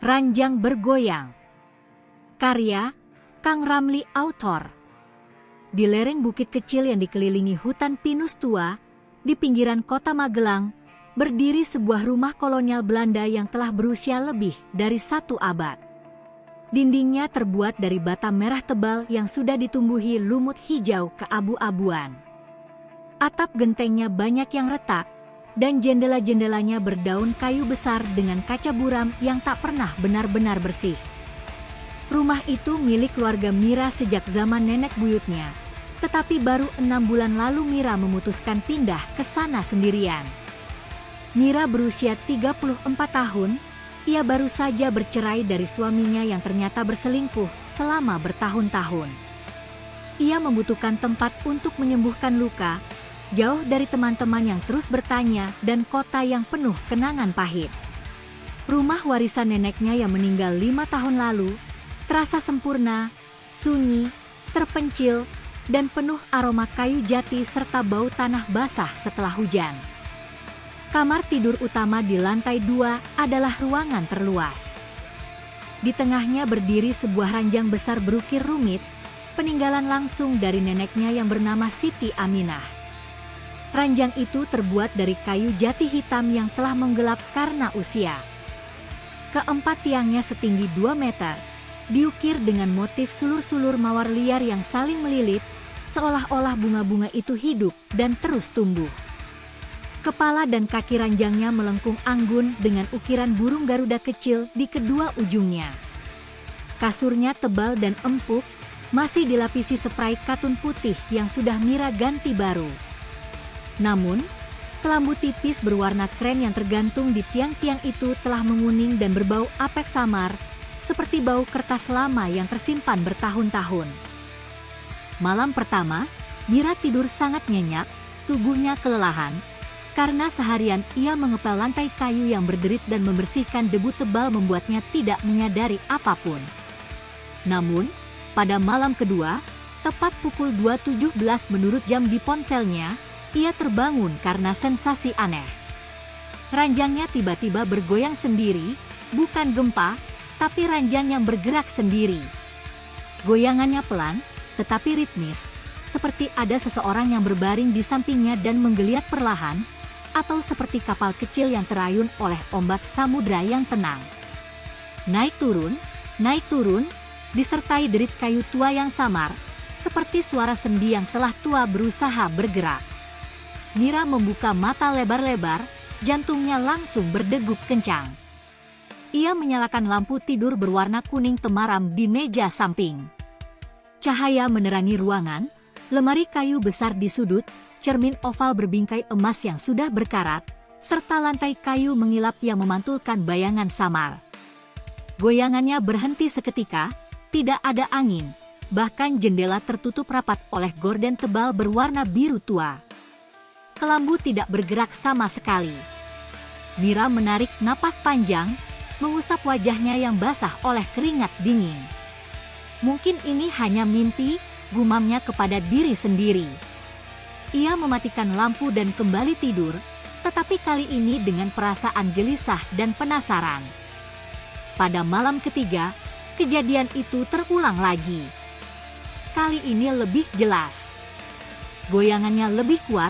Ranjang bergoyang. Karya Kang Ramli, author. Di lereng bukit kecil yang dikelilingi hutan pinus tua, di pinggiran kota Magelang, berdiri sebuah rumah kolonial Belanda yang telah berusia lebih dari 1 abad. Dindingnya terbuat dari bata merah tebal yang sudah ditumbuhi lumut hijau keabu-abuan. Atap gentengnya banyak yang retak, dan jendela-jendelanya berdaun kayu besar dengan kaca buram yang tak pernah benar-benar bersih. Rumah itu milik keluarga Mira sejak zaman nenek buyutnya, tetapi baru 6 bulan lalu Mira memutuskan pindah ke sana sendirian. Mira berusia 34 tahun, ia baru saja bercerai dari suaminya yang ternyata berselingkuh selama bertahun-tahun. Ia membutuhkan tempat untuk menyembuhkan luka, jauh dari teman-teman yang terus bertanya dan kota yang penuh kenangan pahit. Rumah warisan neneknya yang meninggal 5 tahun lalu, terasa sempurna, sunyi, terpencil, dan penuh aroma kayu jati serta bau tanah basah setelah hujan. Kamar tidur utama di lantai 2 adalah ruangan terluas. Di tengahnya berdiri sebuah ranjang besar berukir rumit, peninggalan langsung dari neneknya yang bernama Siti Aminah. Ranjang itu terbuat dari kayu jati hitam yang telah menggelap karena usia. Keempat tiangnya setinggi 2 meter, diukir dengan motif sulur-sulur mawar liar yang saling melilit, seolah-olah bunga-bunga itu hidup dan terus tumbuh. Kepala dan kaki ranjangnya melengkung anggun dengan ukiran burung garuda kecil di kedua ujungnya. Kasurnya tebal dan empuk, masih dilapisi spray katun putih yang sudah Mira ganti baru. Namun, kelambu tipis berwarna krem yang tergantung di tiang-tiang itu telah menguning dan berbau apek samar, seperti bau kertas lama yang tersimpan bertahun-tahun. Malam pertama, Mira tidur sangat nyenyak, tubuhnya kelelahan, karena seharian ia mengepel lantai kayu yang berderit dan membersihkan debu tebal membuatnya tidak menyadari apapun. Namun, pada malam kedua, tepat pukul 2.17 menurut jam di ponselnya, ia terbangun karena sensasi aneh. Ranjangnya tiba-tiba bergoyang sendiri, bukan gempa, tapi ranjang yang bergerak sendiri. Goyangannya pelan, tetapi ritmis, seperti ada seseorang yang berbaring di sampingnya dan menggeliat perlahan, atau seperti kapal kecil yang terayun oleh ombak samudra yang tenang. Naik turun, disertai derit kayu tua yang samar, seperti suara sendi yang telah tua berusaha bergerak. Mira membuka mata lebar-lebar, jantungnya langsung berdegup kencang. Ia menyalakan lampu tidur berwarna kuning temaram di meja samping. Cahaya menerangi ruangan, lemari kayu besar di sudut, cermin oval berbingkai emas yang sudah berkarat, serta lantai kayu mengilap yang memantulkan bayangan samar. Goyangannya berhenti seketika, tidak ada angin, bahkan jendela tertutup rapat oleh gorden tebal berwarna biru tua. Kelambu tidak bergerak sama sekali. Mira menarik napas panjang, mengusap wajahnya yang basah oleh keringat dingin. Mungkin ini hanya mimpi, gumamnya kepada diri sendiri. Ia mematikan lampu dan kembali tidur, tetapi kali ini dengan perasaan gelisah dan penasaran. Pada malam ketiga, kejadian itu terulang lagi. Kali ini lebih jelas. Goyangannya lebih kuat,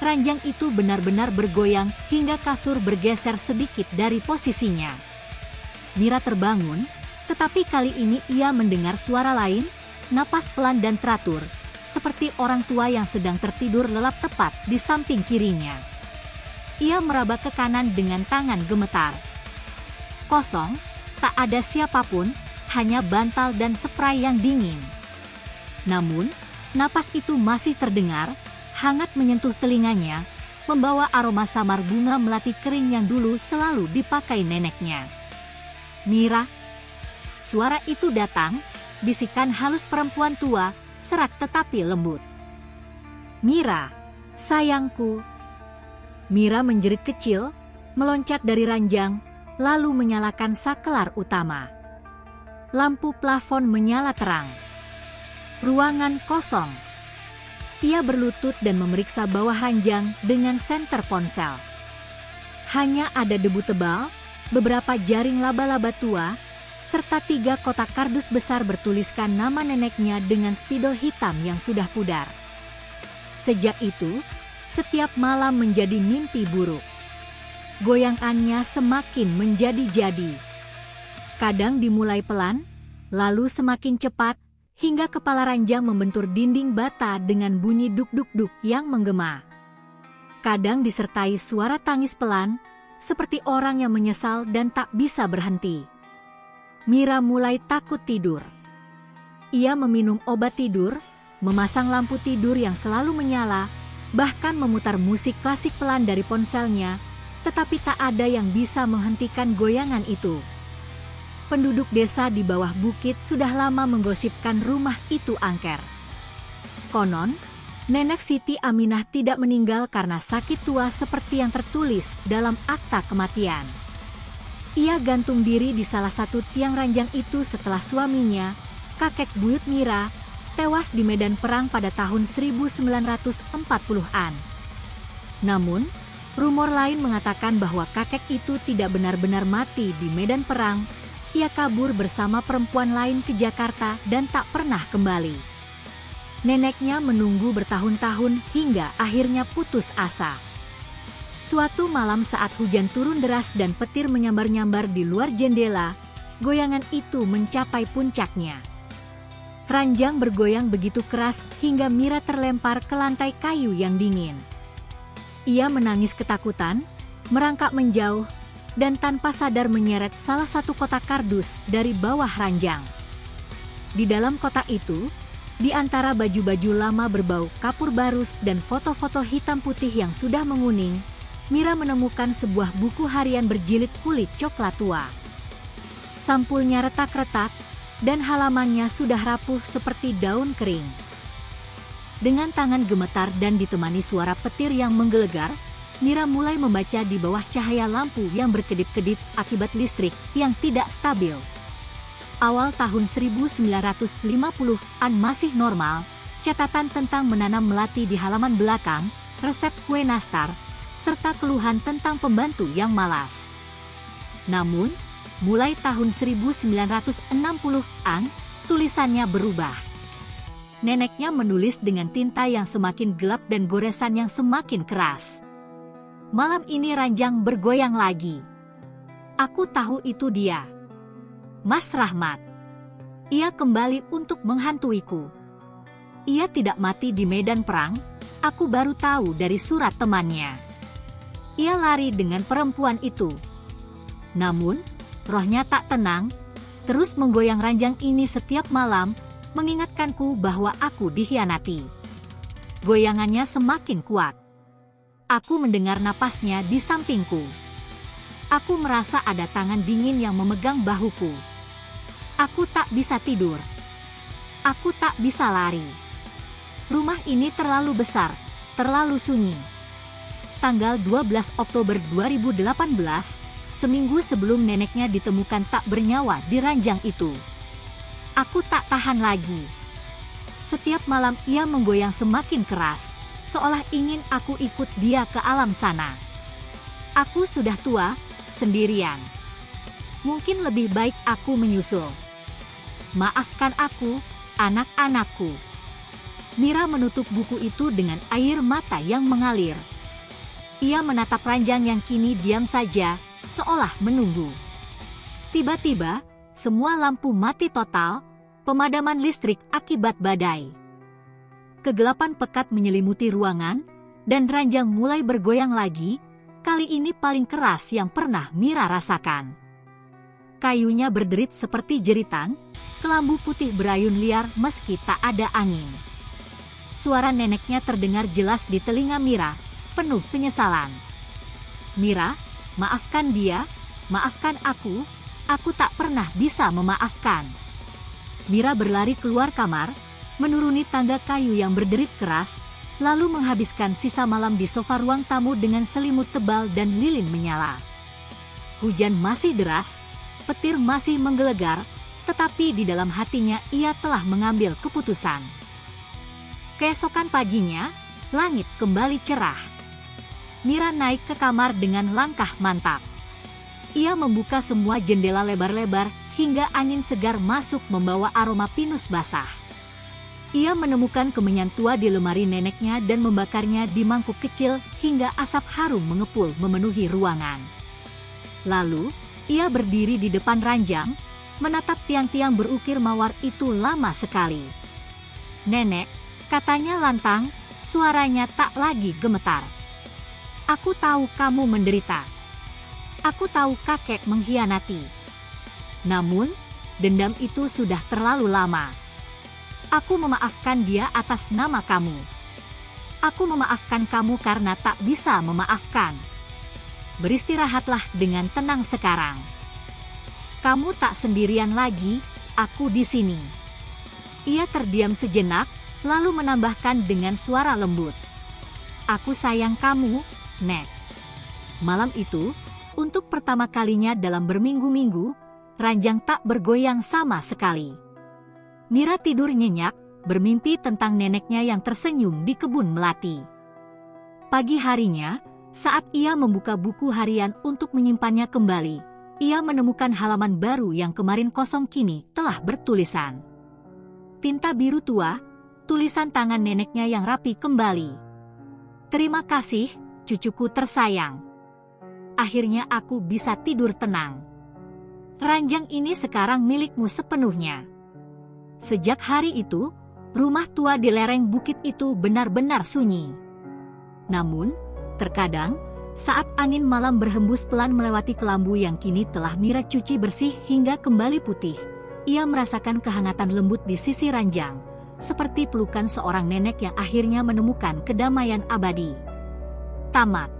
ranjang itu benar-benar bergoyang hingga kasur bergeser sedikit dari posisinya. Mira terbangun, tetapi kali ini ia mendengar suara lain, napas pelan dan teratur, seperti orang tua yang sedang tertidur lelap tepat di samping kirinya. Ia meraba ke kanan dengan tangan gemetar. Kosong, tak ada siapapun, hanya bantal dan spray yang dingin. Namun, napas itu masih terdengar, hangat menyentuh telinganya, membawa aroma samar bunga melati kering yang dulu selalu dipakai neneknya. Mira. Suara itu datang, bisikan halus perempuan tua, serak tetapi lembut. Mira, sayangku. Mira menjerit kecil, meloncat dari ranjang, lalu menyalakan saklar utama. Lampu plafon menyala terang. Ruangan kosong. Ia berlutut dan memeriksa bawah ranjang dengan senter ponsel. Hanya ada debu tebal, beberapa jaring laba-laba tua, serta 3 kotak kardus besar bertuliskan nama neneknya dengan spidol hitam yang sudah pudar. Sejak itu, setiap malam menjadi mimpi buruk. Goyangannya semakin menjadi-jadi. Kadang dimulai pelan, lalu semakin cepat, hingga kepala ranjang membentur dinding bata dengan bunyi duk-duk-duk yang menggema. Kadang disertai suara tangis pelan, seperti orang yang menyesal dan tak bisa berhenti. Mira mulai takut tidur. Ia meminum obat tidur, memasang lampu tidur yang selalu menyala, bahkan memutar musik klasik pelan dari ponselnya, tetapi tak ada yang bisa menghentikan goyangan itu. Penduduk desa di bawah bukit sudah lama menggosipkan rumah itu angker. Konon, Nenek Siti Aminah tidak meninggal karena sakit tua seperti yang tertulis dalam akta kematian. Ia gantung diri di salah satu tiang ranjang itu setelah suaminya, kakek buyut Mira, tewas di medan perang pada tahun 1940-an. Namun, rumor lain mengatakan bahwa kakek itu tidak benar-benar mati di medan perang. Ia kabur bersama perempuan lain ke Jakarta dan tak pernah kembali. Neneknya menunggu bertahun-tahun hingga akhirnya putus asa. Suatu malam saat hujan turun deras dan petir menyambar-nyambar di luar jendela, goyangan itu mencapai puncaknya. Ranjang bergoyang begitu keras hingga Mira terlempar ke lantai kayu yang dingin. Ia menangis ketakutan, merangkak menjauh, dan tanpa sadar menyeret salah satu kotak kardus dari bawah ranjang. Di dalam kotak itu, di antara baju-baju lama berbau kapur barus dan foto-foto hitam putih yang sudah menguning, Mira menemukan sebuah buku harian berjilid kulit coklat tua. Sampulnya retak-retak, dan halamannya sudah rapuh seperti daun kering. Dengan tangan gemetar dan ditemani suara petir yang menggelegar, Mira mulai membaca di bawah cahaya lampu yang berkedip-kedip akibat listrik yang tidak stabil. Awal tahun 1950-an masih normal, catatan tentang menanam melati di halaman belakang, resep kue nastar, serta keluhan tentang pembantu yang malas. Namun, mulai tahun 1960-an, tulisannya berubah. Neneknya menulis dengan tinta yang semakin gelap dan goresan yang semakin keras. Malam ini ranjang bergoyang lagi. Aku tahu itu dia. Mas Rahmat. Ia kembali untuk menghantuiku. Ia tidak mati di medan perang, aku baru tahu dari surat temannya. Ia lari dengan perempuan itu. Namun, rohnya tak tenang, terus menggoyang ranjang ini setiap malam, mengingatkanku bahwa aku dikhianati. Goyangannya semakin kuat. Aku mendengar napasnya di sampingku. Aku merasa ada tangan dingin yang memegang bahuku. Aku tak bisa tidur. Aku tak bisa lari. Rumah ini terlalu besar, terlalu sunyi. Tanggal 12 Oktober 2018, seminggu sebelum neneknya ditemukan tak bernyawa di ranjang itu. Aku tak tahan lagi. Setiap malam ia menggoyang semakin keras, seolah ingin aku ikut dia ke alam sana. Aku sudah tua, sendirian. Mungkin lebih baik aku menyusul. Maafkan aku, anak-anakku. Mira menutup buku itu dengan air mata yang mengalir. Ia menatap ranjang yang kini diam saja, seolah menunggu. Tiba-tiba, semua lampu mati total, pemadaman listrik akibat badai. Kegelapan pekat menyelimuti ruangan, dan ranjang mulai bergoyang lagi, kali ini paling keras yang pernah Mira rasakan. Kayunya berderit seperti jeritan, kelambu putih berayun liar meski tak ada angin. Suara neneknya terdengar jelas di telinga Mira, penuh penyesalan. Mira, maafkan dia, maafkan aku tak pernah bisa memaafkan. Mira berlari keluar kamar, menuruni tangga kayu yang berderit keras, lalu menghabiskan sisa malam di sofa ruang tamu dengan selimut tebal dan lilin menyala. Hujan masih deras, petir masih menggelegar, tetapi di dalam hatinya ia telah mengambil keputusan. Keesokan paginya, langit kembali cerah. Mira naik ke kamar dengan langkah mantap. Ia membuka semua jendela lebar-lebar hingga angin segar masuk membawa aroma pinus basah. Ia menemukan kemenyan tua di lemari neneknya dan membakarnya di mangkuk kecil hingga asap harum mengepul memenuhi ruangan. Lalu, ia berdiri di depan ranjang, menatap tiang-tiang berukir mawar itu lama sekali. "Nenek," katanya lantang, suaranya tak lagi gemetar. "Aku tahu kamu menderita. Aku tahu kakek mengkhianati. Namun, dendam itu sudah terlalu lama. Aku memaafkan dia atas nama kamu. Aku memaafkan kamu karena tak bisa memaafkan. Beristirahatlah dengan tenang sekarang. Kamu tak sendirian lagi, aku di sini." Ia terdiam sejenak, lalu menambahkan dengan suara lembut, "Aku sayang kamu, Nek." Malam itu, untuk pertama kalinya dalam berminggu-minggu, ranjang tak bergoyang sama sekali. Mira tidur nyenyak, bermimpi tentang neneknya yang tersenyum di kebun melati. Pagi harinya, saat ia membuka buku harian untuk menyimpannya kembali, ia menemukan halaman baru yang kemarin kosong kini telah bertulisan. Tinta biru tua, tulisan tangan neneknya yang rapi kembali. "Terima kasih, cucuku tersayang. Akhirnya aku bisa tidur tenang. Ranjang ini sekarang milikmu sepenuhnya." Sejak hari itu, rumah tua di lereng bukit itu benar-benar sunyi. Namun, terkadang, saat angin malam berhembus pelan melewati kelambu yang kini telah Mira cuci bersih hingga kembali putih, ia merasakan kehangatan lembut di sisi ranjang, seperti pelukan seorang nenek yang akhirnya menemukan kedamaian abadi. Tamat.